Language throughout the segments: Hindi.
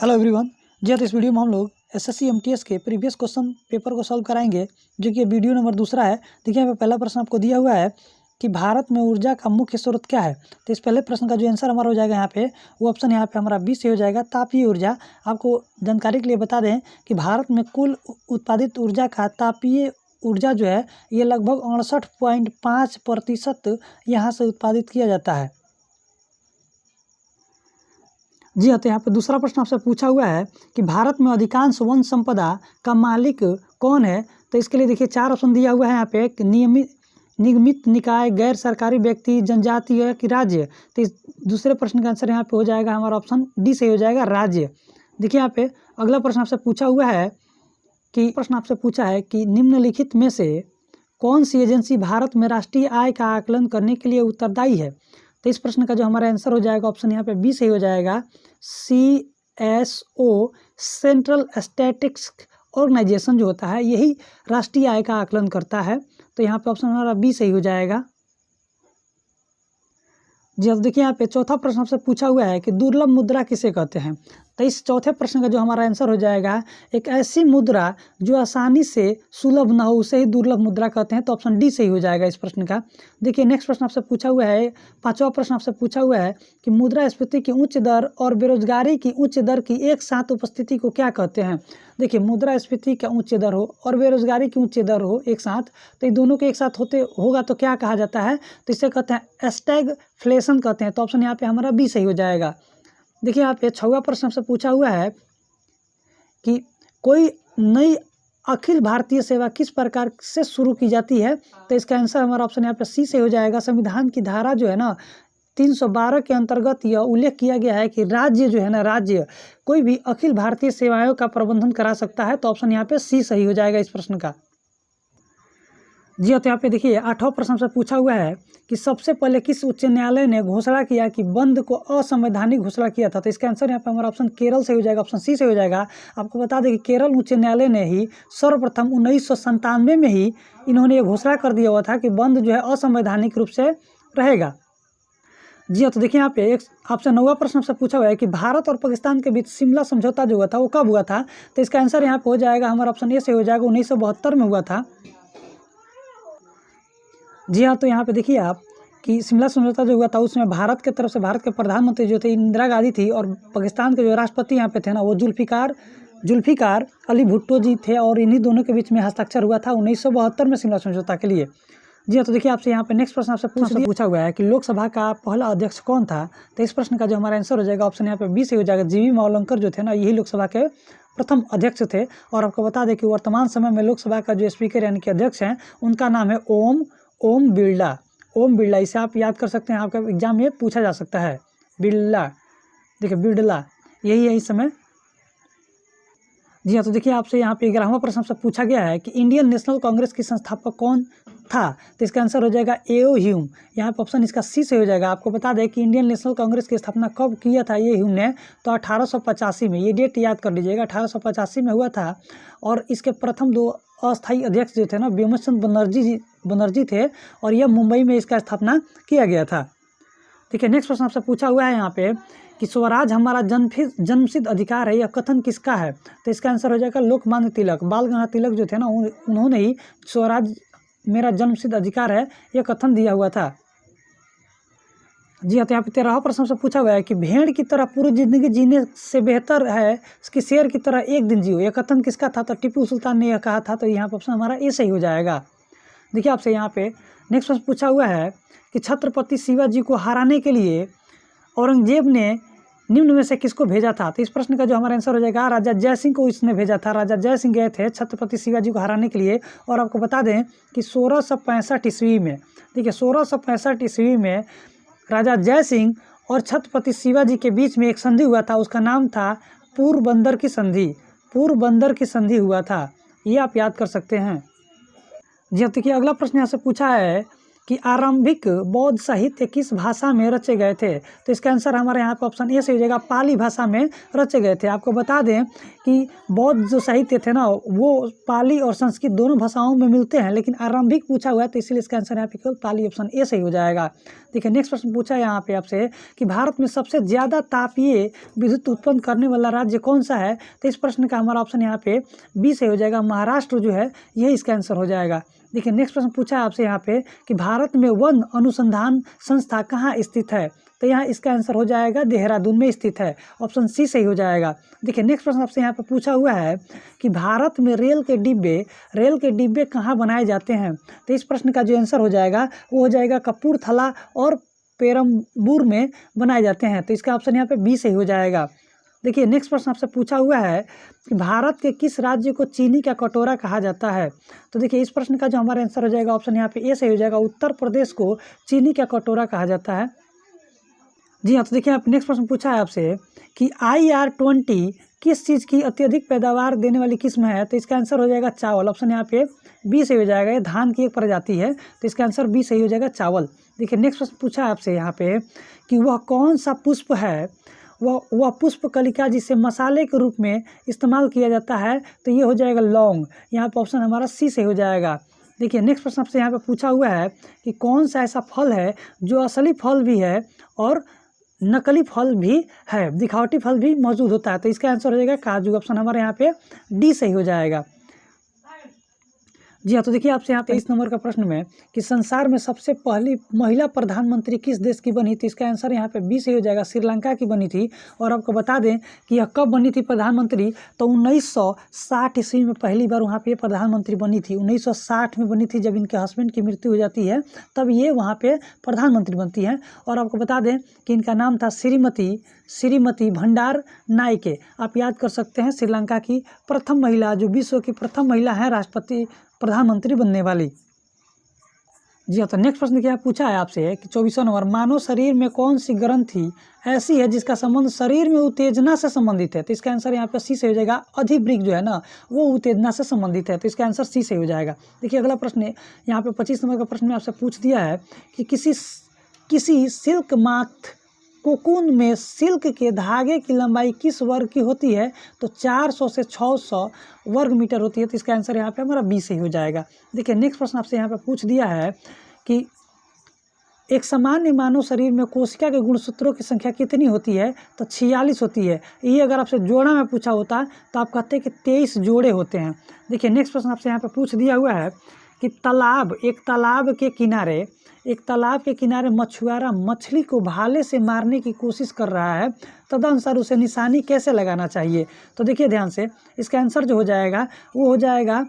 Hello everyone. जी हाँ, तो इस वीडियो में हम लोग एसएससी एमटीएस के प्रीवियस क्वेश्चन पेपर को सॉल्व कराएंगे, जो कि वीडियो नंबर दूसरा है। देखिए यहाँ पे पहला प्रश्न आपको दिया हुआ है कि भारत में ऊर्जा का मुख्य स्रोत क्या है। तो इस पहले प्रश्न का जो आंसर हमारा हो जाएगा यहाँ पे, वो ऑप्शन यहाँ पे हमारा बी से हो जाएगा, तापीय ऊर्जा। आपको जानकारी के लिए बता दें कि भारत में कुल उत्पादित ऊर्जा का तापीय ऊर्जा जो है ये लगभग 68.5% यहाँ से उत्पादित किया जाता है। जी हाँ, तो यहाँ पे दूसरा प्रश्न आपसे पूछा हुआ है कि भारत में अधिकांश वन संपदा का मालिक कौन है। तो इसके लिए देखिए 4 ऑप्शन दिया हुआ है यहाँ पे, निगमित निकाय, गैर सरकारी व्यक्ति, जनजातीय कि राज्य। तो इस दूसरे प्रश्न का आंसर यहाँ पे हो जाएगा हमारा ऑप्शन डी से हो जाएगा, राज्य। देखिए यहाँ पे अगला प्रश्न आपसे पूछा हुआ है कि निम्नलिखित में से कौन सी एजेंसी भारत में राष्ट्रीय आय का आकलन करने के लिए उत्तरदायी है। तो इस प्रश्न का जो हमारा आंसर हो जाएगा ऑप्शन यहाँ पे बी से हो जाएगा, CSO, सेंट्रल स्टैटिस्टिक्स ऑर्गेनाइजेशन जो होता है यही राष्ट्रीय आय का आकलन करता है। तो यहाँ पे ऑप्शन हमारा बी सही हो जाएगा। जी अब देखिए यहाँ पे चौथा प्रश्न आपसे पूछा हुआ है कि दुर्लभ मुद्रा किसे कहते हैं। तो इस चौथे प्रश्न का जो हमारा आंसर हो जाएगा, एक ऐसी मुद्रा जो आसानी से सुलभ ना हो उसे ही दुर्लभ मुद्रा कहते हैं। तो ऑप्शन डी सही हो जाएगा इस प्रश्न का। देखिए नेक्स्ट प्रश्न आपसे पूछा हुआ है, पांचवा प्रश्न आपसे पूछा हुआ है कि मुद्रास्फीति की उच्च दर और बेरोजगारी की उच्च दर की एक साथ उपस्थिति को क्या कहते हैं। देखिए मुद्रास्फीति का उच्च दर हो और बेरोजगारी की उच्च दर हो एक साथ, तो इन दोनों के एक साथ होगा तो क्या कहा जाता है। तो इसे कहते हैं स्टैगफ्लेशन कहते हैं। तो ऑप्शन यहाँ पे हमारा बी सही हो जाएगा। देखिए यहाँ पे 6वां प्रश्न से पूछा हुआ है कि कोई नई अखिल भारतीय सेवा किस प्रकार से शुरू की जाती है। तो इसका आंसर हमारा ऑप्शन यहाँ पे सी से हो जाएगा। संविधान की धारा जो है ना 312 के अंतर्गत यह उल्लेख किया गया है कि राज्य जो है ना, राज्य कोई भी अखिल भारतीय सेवाओं का प्रबंधन करा सकता है। तो ऑप्शन यहाँ पे सी सही हो जाएगा इस प्रश्न का। जी हाँ, तो यहाँ पे देखिए 8वां प्रश्न से पूछा हुआ है कि सबसे पहले किस उच्च न्यायालय ने घोषणा किया कि बंद को असंवैधानिक घोषणा किया था। तो इसका आंसर यहाँ पे हमारा ऑप्शन केरल से हो जाएगा, ऑप्शन सी से हो जाएगा। आपको बता दें कि केरल उच्च न्यायालय ने ही सर्वप्रथम 1997 में ही इन्होंने ये घोषणा कर दिया हुआ था कि बंद जो है असंवैधानिक रूप से रहेगा। जी हाँ, तो देखिए यहाँ पे एक आपसे 9वां प्रश्न से पूछा हुआ है कि भारत और पाकिस्तान के बीच शिमला समझौता जो हुआ था वो कब हुआ था। तो इसका आंसर यहाँ पे हो जाएगा हमारा ऑप्शन ए से हो जाएगा, 1972 में हुआ था। जी हाँ, तो यहाँ पे देखिए आप कि शिमला समझौता जो हुआ था उसमें भारत के तरफ से भारत के प्रधानमंत्री जो थे इंदिरा गांधी थी, और पाकिस्तान के जो राष्ट्रपति यहाँ पे थे ना वो जुल्फिकार अली भुट्टो जी थे, और इन्हीं दोनों के बीच में हस्ताक्षर हुआ था 1972 में शिमला समझौता के लिए। जी हाँ, तो देखिए आपसे यहाँ पे नेक्स्ट प्रश्न आपसे पूछा हुआ है कि लोकसभा का पहला अध्यक्ष कौन था। तो इस प्रश्न का जो हमारा आंसर हो जाएगा ऑप्शन यहाँ पे बी से हो जाएगा, जीवी मावलंकर जो थे ना यही लोकसभा के प्रथम अध्यक्ष थे। और आपको बता दें कि वर्तमान समय में लोकसभा का जो स्पीकर यानी कि अध्यक्ष हैं उनका नाम है ओम बिरला। इसे आप याद कर सकते हैं, आपका एग्जाम में पूछा जा सकता है, बिरला। देखिए बिरला यही है इस समय। जी हाँ, तो देखिए आपसे यहाँ पे 11वां प्रश्न से पूछा गया है कि इंडियन नेशनल कांग्रेस की संस्थापक कौन था। तो इसका आंसर हो जाएगा ए.ओ. ह्यूम। यहाँ पे ऑप्शन इसका सी से हो जाएगा। आपको बता दें कि इंडियन नेशनल कांग्रेस की स्थापना कब किया था ये ह्यूम ने, तो 1885 में। ये डेट याद कर लीजिएगा, 1885 में हुआ था। और इसके प्रथम 2 अस्थायी अध्यक्ष जो थे ना व्योमचंद बनर्जी थे, और यह मुंबई में इसका स्थापना किया गया था। ठीक है, नेक्स्ट प्रश्न आपसे पूछा हुआ है यहाँ पे कि स्वराज हमारा जन्मसिद्ध अधिकार है, यह कथन किसका है। तो इसका आंसर हो जाएगा लोकमान्य तिलक, बाल गंगाधर तिलक जो थे ना उन्होंने ही स्वराज मेरा जन्मसिद्ध अधिकार है यह कथन दिया हुआ था। जी हाँ, तो यहाँ पे 13वां प्रश्न से पूछा हुआ है कि भेड़ की तरह पूरी जिंदगी जीने से बेहतर है कि शेर की तरह एक दिन जियो, यह कथन किसका था। तो टिप्पू सुल्तान ने यह कहा था। तो यहाँ पे ऑप्शन हमारा ए सही हो जाएगा। देखिए आपसे यहाँ पे नेक्स्ट प्रश्न पूछा हुआ है कि छत्रपति शिवाजी को हराने के लिए औरंगजेब ने निम्न में से किसको भेजा था। तो इस प्रश्न का जो हमारा आंसर हो जाएगा राजा जय सिंह को इसने भेजा था। राजा जय सिंह गए थे छत्रपति शिवाजी को हराने के लिए। और आपको बता दें कि 1665 ईस्वी में, देखिए 1665 ईस्वी में राजा जय सिंह और छत्रपति शिवाजी के बीच में एक संधि हुआ था, उसका नाम था पोरबंदर की संधि हुआ था। ये आप याद कर सकते हैं। जी देखिए अगला प्रश्न यहाँ से पूछा है कि आरंभिक बौद्ध साहित्य किस भाषा में रचे गए थे। तो इसका आंसर हमारे यहाँ पे ऑप्शन ए से हो जाएगा, पाली भाषा में रचे गए थे। आपको बता दें कि बौद्ध जो साहित्य थे ना वो पाली और संस्कृत दोनों भाषाओं में मिलते हैं, लेकिन आरंभिक पूछा हुआ है तो इसीलिए इसका आंसर यहाँ पे केवल पाली ऑप्शन ए सही हो जाएगा। देखिए नेक्स्ट प्रश्न पूछा है यहाँ पे आपसे कि भारत में सबसे ज़्यादा तापीय विद्युत उत्पन्न करने वाला राज्य कौन सा है, तो इस प्रश्न का हमारा ऑप्शन यहाँ पे बी सही हो जाएगा, महाराष्ट्र जो है यही इसका आंसर हो जाएगा। देखिए नेक्स्ट प्रश्न पूछा है आपसे यहाँ पे कि भारत में वन अनुसंधान संस्था कहाँ स्थित है, तो यहाँ इसका आंसर हो जाएगा देहरादून में स्थित है, ऑप्शन सी सही हो जाएगा। देखिए नेक्स्ट प्रश्न आपसे यहाँ पे पूछा हुआ है कि भारत में रेल के डिब्बे कहाँ बनाए जाते हैं, तो इस प्रश्न का जो आंसर हो जाएगा वो हो जाएगा कपूरथला और पेरम्बूर में बनाए जाते हैं, तो इसका ऑप्शन यहाँ पे बी सही हो जाएगा। देखिए नेक्स्ट प्रश्न आपसे पूछा हुआ है कि भारत के किस राज्य को चीनी का कटोरा कहा जाता है, तो देखिए इस प्रश्न का जो हमारा आंसर हो जाएगा ऑप्शन यहाँ पे ए सही हो जाएगा, उत्तर प्रदेश को चीनी का कटोरा कहा जाता है। जी हाँ, तो देखिए आप नेक्स्ट प्रश्न पूछा है आपसे कि IR-20 किस चीज़ की अत्यधिक पैदावार देने वाली किस्म है, तो इसका आंसर हो जाएगा चावल, ऑप्शन यहाँ पे बी सही हो जाएगा। ये धान की एक प्रजाति है, तो इसका आंसर बी सही हो जाएगा चावल। देखिए नेक्स्ट प्रश्न पूछा है आपसे यहाँ पे कि वह कौन सा पुष्प है, वह पुष्प कलिका जिसे मसाले के रूप में इस्तेमाल किया जाता है, तो ये हो जाएगा लौंग, यहाँ पर ऑप्शन हमारा सी से हो जाएगा। देखिए नेक्स्ट प्रश्न आपसे यहाँ पे पूछा हुआ है कि कौन सा ऐसा फल है जो असली फल भी है और नकली फल भी है, दिखावटी फल भी मौजूद होता है, तो इसका आंसर हो जाएगा काजू, ऑप्शन हमारे यहाँ पे डी सही हो जाएगा। जी हाँ, तो देखिए आपसे यहाँ पे 23 नंबर का प्रश्न में कि संसार में सबसे पहली महिला प्रधानमंत्री किस देश की बनी थी, इसका आंसर यहाँ पे बी सही हो जाएगा, श्रीलंका की बनी थी। और आपको बता दें कि यह कब बनी थी प्रधानमंत्री, तो 1960 ईस्वी में पहली बार वहाँ पे प्रधानमंत्री बनी थी। 1960 में बनी थी, जब इनके हस्बैंड की मृत्यु हो जाती है तब ये वहाँ पे प्रधानमंत्री बनती हैं। और आपको बता दें कि इनका नाम था श्रीमती भंडार नायके। आप याद कर सकते हैं, श्रीलंका की प्रथम महिला, जो विश्व की प्रथम महिला है राष्ट्रपति प्रधानमंत्री बनने वाली। जी हाँ, तो नेक्स्ट प्रश्न क्या पूछा है आपसे कि 24वां नंबर, मानव शरीर में कौन सी ग्रंथि ऐसी है जिसका संबंध शरीर में उत्तेजना से संबंधित है, तो इसका आंसर यहाँ पे सी से हो जाएगा। अधिवृक्क जो है ना वो उत्तेजना से संबंधित है, तो इसका आंसर सी से हो जाएगा। देखिए अगला प्रश्न यहाँ पे 25 नंबर का प्रश्न में आपसे पूछ दिया है कि किसी सिल्क माथ कोकून में सिल्क के धागे की लंबाई किस वर्ग की होती है, तो 400 से 600 वर्ग मीटर होती है, तो इसका आंसर यहाँ पे हमारा बी सही हो जाएगा। देखिए नेक्स्ट प्रश्न आपसे यहाँ पे पूछ दिया है कि एक सामान्य मानव शरीर में कोशिका के गुणसूत्रों की संख्या कितनी होती है, तो 46 होती है। ये अगर आपसे जोड़ा में पूछा होता तो आप कहते हैं कि 23 जोड़े होते हैं। देखिए नेक्स्ट प्रश्न आपसे यहाँ पे पूछ दिया हुआ है कि एक तालाब के किनारे मछुआरा मछली को भाले से मारने की कोशिश कर रहा है, तदनुसार उसे निशानी कैसे लगाना चाहिए, तो देखिए ध्यान से इसका आंसर जो हो जाएगा वो हो जाएगा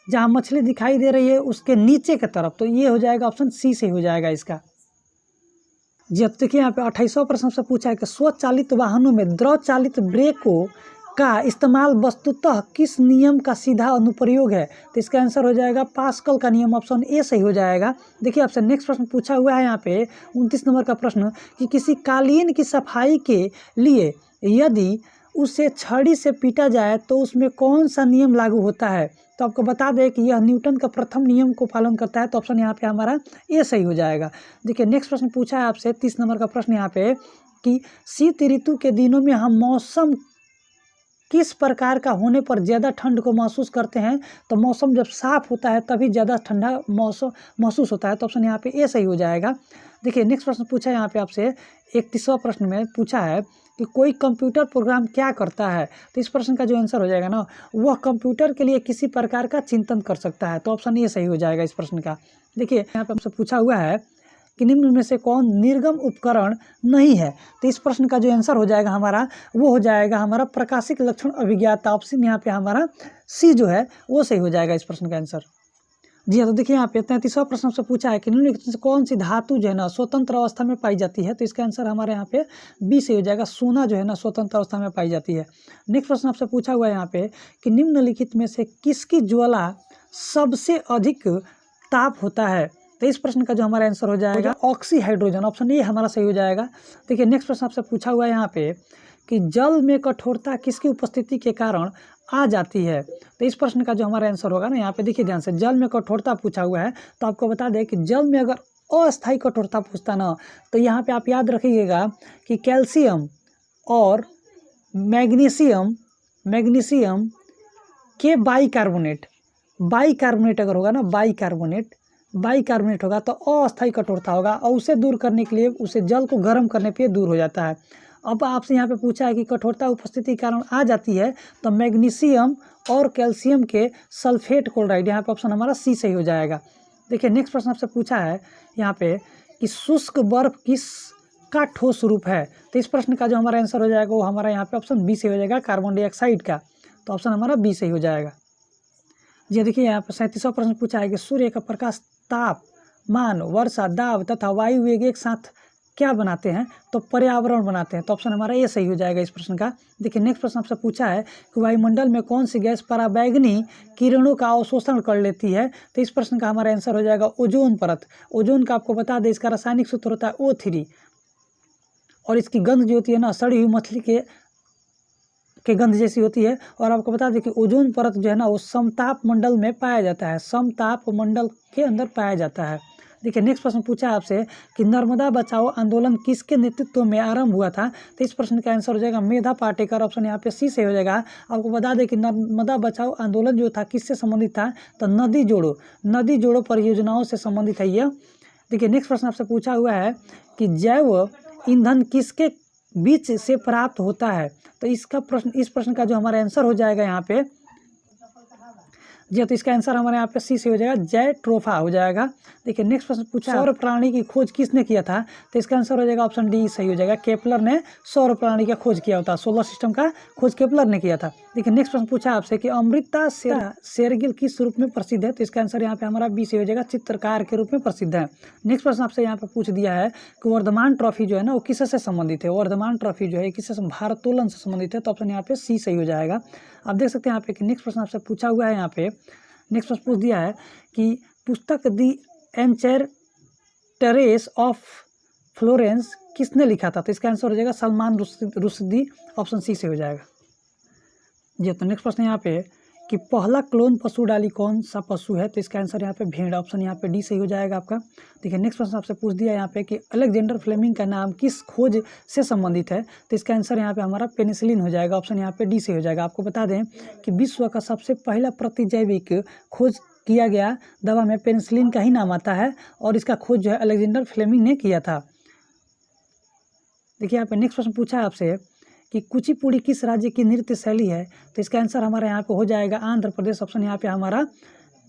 जहाँ मछली दिखाई दे रही है उसके नीचे की तरफ, तो ये हो जाएगा ऑप्शन सी से हो जाएगा इसका। जी अब देखिए यहाँ पे 28वां प्रश्न से पूछा है कि स्वचालित वाहनों में द्रव चालित ब्रेकों का इस्तेमाल वस्तुतः किस नियम का सीधा अनुप्रयोग है, तो इसका आंसर हो जाएगा पास्कल का नियम, ऑप्शन ए सही हो जाएगा। देखिए आपसे नेक्स्ट प्रश्न पूछा हुआ है यहाँ पे 29 नंबर का प्रश्न कि किसी कालीन की सफाई के लिए यदि उसे छड़ी से पीटा जाए तो उसमें कौन सा नियम लागू होता है, तो आपको बता दें कि यह न्यूटन का प्रथम नियम को पालन करता है, तो ऑप्शन यहाँ पे हमारा ए सही हो जाएगा। देखिए नेक्स्ट प्रश्न पूछा है आपसे 30 नंबर का प्रश्न यहाँ पे कि शीत ऋतु के दिनों में हम मौसम किस प्रकार का होने पर ज़्यादा ठंड को महसूस करते हैं, तो मौसम जब साफ होता है तभी ज़्यादा ठंडा मौसम महसूस होता है, तो ऑप्शन यहाँ पे ए सही हो जाएगा। देखिए नेक्स्ट प्रश्न पूछा है यहाँ पे आपसे 31वां प्रश्न में पूछा है कि कोई कंप्यूटर प्रोग्राम क्या करता है, तो इस प्रश्न का जो आंसर हो जाएगा ना वह कंप्यूटर के लिए किसी प्रकार का चिंतन कर सकता है, तो ऑप्शन ए सही हो जाएगा इस प्रश्न का। देखिए यहाँ पे हमसे पूछा हुआ है कि निम्न में से कौन निर्गम उपकरण नहीं है, तो इस प्रश्न का जो आंसर हो जाएगा हमारा वो हो जाएगा हमारा प्रकाशिक लक्षण अभिज्ञाता, ऑप्शन यहाँ पे हमारा सी जो है वो सही हो जाएगा इस प्रश्न का आंसर। जी हाँ, तो देखिए यहाँ पे 33वां प्रश्न से पूछा है कि निम्नलिखित से कौन सी धातु जो है ना स्वतंत्र अवस्था में पाई जाती है, तो इसका आंसर हमारे यहाँ पे बी से हो जाएगा, सोना जो है ना स्वतंत्र अवस्था में पाई जाती है। नेक्स्ट प्रश्न आपसे पूछा हुआ है यहाँ पे कि निम्नलिखित में से किसकी ज्वाला सबसे अधिक ताप होता है, तो इस प्रश्न का जो हमारा आंसर हो जाएगा ऑक्सी हाइड्रोजन, ऑप्शन ए हमारा सही हो जाएगा। देखिए नेक्स्ट प्रश्न आपसे पूछा हुआ है यहाँ पे कि जल में कठोरता किसकी उपस्थिति के कारण आ जाती है, तो इस प्रश्न का जो हमारा आंसर होगा ना यहाँ पे देखिए ध्यान से, जल में कठोरता पूछा हुआ है तो आपको बता दें कि जल में अगर अस्थायी कठोरता पूछता ना तो यहाँ पे आप याद रखिएगा कि कैल्शियम और मैग्नीशियम मैग्नीशियम के बाइकार्बोनेट, बाइकार्बोनेट अगर होगा ना, बाइकार्बोनेट होगा तो अस्थायी कठोरता होगा, और उसे दूर करने के लिए उसे जल को गर्म करने पे दूर हो जाता है। अब आपसे यहाँ पे पूछा है कि कठोरता उपस्थिति के कारण आ जाती है, तो मैग्नीशियम और कैल्शियम के सल्फेट क्लोराइड, यहाँ पे ऑप्शन हमारा सी सही हो जाएगा। देखिए नेक्स्ट प्रश्न आपसे पूछा है यहाँ पे कि शुष्क बर्फ किस का ठोस रूप है, तो इस प्रश्न का जो हमारा आंसर हो जाएगा वो हमारा यहाँ पे ऑप्शन बी सही हो जाएगा, कार्बन डाइऑक्साइड का। तो ऑप्शन हमारा बी सही हो जाएगा। जी देखिए यहाँ पर 37वां प्रश्न पूछा है कि सूर्य का प्रकाश तापमान, वर्षा, दाब तथा वायु वेग एक साथ क्या बनाते हैं, तो पर्यावरण बनाते हैं। तो ऑप्शन हमारा ये सही हो जाएगा इस प्रश्न का। देखिए नेक्स्ट प्रश्न आपसे पूछा है कि वायुमंडल में कौन सी गैस पराबैंगनी किरणों का अवशोषण कर लेती है, तो इस प्रश्न का हमारा आंसर हो जाएगा ओजोन परत। ओजोन का आपको बता दें इसका रासायनिक सूत्र होता है O3, और इसकी गंध जो होती है ना, सड़ी हुई मछली के गंध जैसी होती है। और आपको बता दें कि ओजोन परत जो है ना वो समताप मंडल में पाया जाता है, समताप मंडल के अंदर पाया जाता है। देखिए नेक्स्ट प्रश्न पूछा है आपसे कि नर्मदा बचाओ आंदोलन किसके नेतृत्व में आरंभ हुआ था, तो इस प्रश्न का आंसर हो जाएगा मेधा पाटेकर। ऑप्शन यहाँ पे सी से हो जाएगा। आपको बता दें कि नर्मदा बचाओ आंदोलन जो था किससे संबंधित था, तो नदी जोड़ो परियोजनाओं से संबंधित है यह। देखिए नेक्स्ट प्रश्न आपसे पूछा हुआ है कि जैव ईंधन किसके बीच से प्राप्त होता है, तो इस प्रश्न का जो हमारा आंसर हो जाएगा यहाँ पे जी, तो इसका आंसर हमारे यहाँ पे सी से हो जाएगा, जैट्रोफा हो जाएगा। देखिए नेक्स्ट प्रश्न पूछा सौर प्रणाली की खोज किसने किया था, तो इसका आंसर हो जाएगा ऑप्शन डी सही हो जाएगा, केपलर ने सौर प्रणाली का खोज किया होता, सोलर सिस्टम का खोज केपलर ने किया था। देखिए नेक्स्ट प्रश्न पूछा आपसे कि अमृता शेरगिल किस रूप में प्रसिद्ध है, तो इसका आंसर यहाँ पे हमारा बी से हो जाएगा, चित्रकार के रूप में प्रसिद्ध है। नेक्स्ट प्रश्न आपसे यहाँ पे पूछ दिया है कि वर्धमान ट्रॉफी जो है ना वो किससे संबंधित है, वर्धमान ट्रॉफी जो है किससे, भारोत्तोलन से संबंधित है, तो ऑप्शन यहाँ पे सी सही हो जाएगा। आप देख सकते हैं यहाँ पे कि नेक्स्ट प्रश्न आपसे पूछा हुआ है, यहाँ पे नेक्स्ट प्रश्न पूछ दिया है कि पुस्तक दी एंचेरेस ऑफ फ्लोरेंस किसने लिखा था, तो इसका आंसर हो जाएगा सलमान रुश्दी। ऑप्शन सी से हो जाएगा जी। तो नेक्स्ट प्रश्न यहाँ पे कि पहला क्लोन पशु डाली कौन सा पशु है, तो इसका आंसर यहाँ पे भेड़। ऑप्शन यहाँ पे डी सही हो जाएगा आपका। देखिए नेक्स्ट प्रश्न आपसे पूछ दिया यहाँ पे कि अलेक्जेंडर फ्लेमिंग का नाम किस खोज से संबंधित है, तो इसका आंसर यहाँ पे हमारा पेनिसिलिन हो जाएगा। ऑप्शन यहाँ पे डी सही हो जाएगा। आपको बता दें कि विश्व का सबसे पहला प्रतिजैविक खोज किया गया दवा में पेनिसिलिन का ही नाम आता है, और इसका खोज जो है अलेक्जेंडर फ्लेमिंग ने किया था। देखिए यहाँ पे नेक्स्ट प्रश्न पूछा है आपसे कि कुचिपुड़ी किस राज्य की नृत्य शैली है, तो इसका आंसर हमारा यहाँ पे हो जाएगा आंध्र प्रदेश। ऑप्शन यहाँ पे हमारा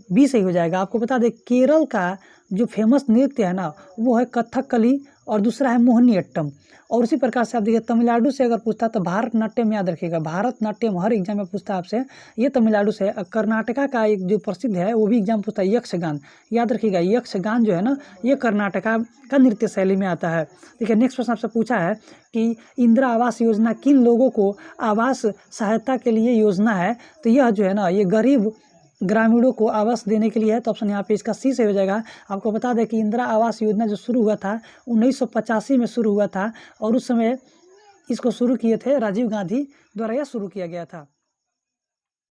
बी सही हो जाएगा। आपको बता दें केरल का जो फेमस नृत्य है ना वो है कथकली, और दूसरा है मोहिनी अट्टम। और उसी प्रकार से आप देखिए तमिलनाडु से अगर पूछता तो भारतनाट्यम याद रखिएगा, भारतनाट्यम हर एग्जाम में पूछता है आपसे, ये तमिलनाडु से। कर्नाटका का एक जो प्रसिद्ध है वो भी एग्जाम पूछता है, यक्षगान। याद रखिएगा यक्षगान जो है ना ये कर्नाटका का नृत्य शैली में आता है। देखिए नेक्स्ट प्रश्न आपसे पूछा है कि इंदिरा आवास योजना किन लोगों को आवास सहायता के लिए योजना है, तो यह जो है ना ये गरीब ग्रामीणों को आवास देने के लिए है, तो ऑप्शन यहाँ पे इसका सी से हो जाएगा। आपको बता दें कि इंदिरा आवास योजना जो शुरू हुआ था 1985 में शुरू हुआ था, और उस समय इसको शुरू किए थे राजीव गांधी द्वारा यह शुरू किया गया था।